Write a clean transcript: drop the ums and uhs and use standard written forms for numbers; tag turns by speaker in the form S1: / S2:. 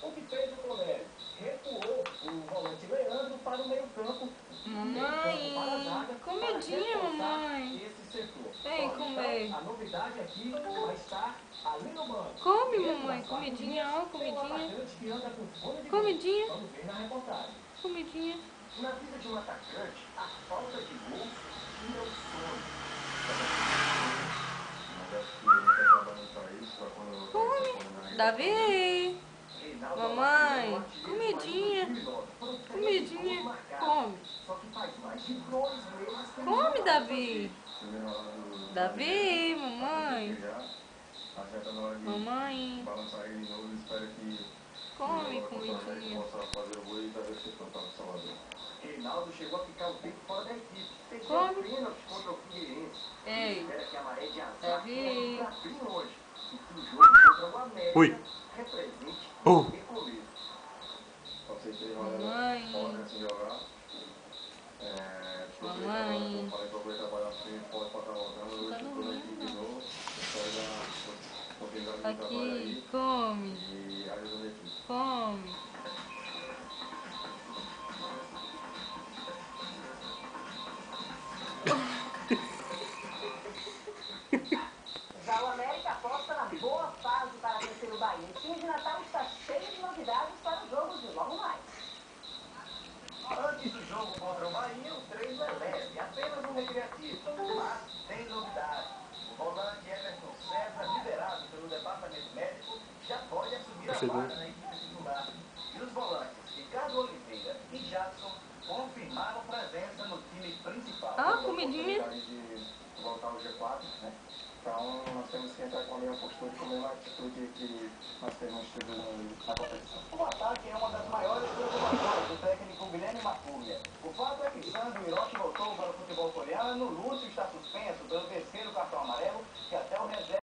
S1: O que fez o Colégio? Recuou o volante Leandro para o meio-campo.
S2: Mamãe, comidinha, mamãe.
S1: Esse setor.
S2: Vem comer.
S1: Então, a novidade aqui vai estar ali no banco.
S2: Come, mamãe, comidinha, ó, comidinha.
S1: Que anda com fone de
S2: Comidinha.
S1: Vamos ver na reportagem.
S2: Comidinha.
S1: Na vida de um atacante, a falta de gol tira o sono.
S2: Come. Davi. Mamãe, comidinha. Comidinha. Come. Come, Davi. Davi, mamãe. Mamãe. Come, comidinha.
S1: Reinaldo chegou a ficar um tempo fora da equipe.
S2: Come.
S1: Pênalti contra o Figueirense.
S2: Ei,
S1: Espera que a maré de azar
S2: Davi.
S1: hoje. E que o jogo contra o América
S3: Ui.
S1: represente
S3: Oh.
S1: o recomeço.
S2: Mamãe. Mamãe. Tá dormindo. Aqui, come. Come.
S4: Já o América aposta na boa fase para vencer o Bahia. O time de Natal está cheio de novidades para o jogo de logo mais.
S1: Antes do jogo contra o Bahia, o treino é leve, apenas um recreativo. Mas tem novidade. O volante Everton César, liberado pelo departamento médico, já pode assumir a vaga na equipe titular. E os volantes Ricardo Oliveira e Jadson confirmaram presença no time principal.
S2: Ah, comidinha.
S5: Voltar ao G4, né? Então nós temos que entrar com a mesma postura e com a mesma atitude que nós temos tido na competição.
S1: O ataque é uma das maiores preocupações do técnico Guilherme Macuglia. O fato é que Sandro Hiroshi voltou para o futebol coreano, Lúcio está suspenso pelo terceiro cartão amarelo, que até o reserva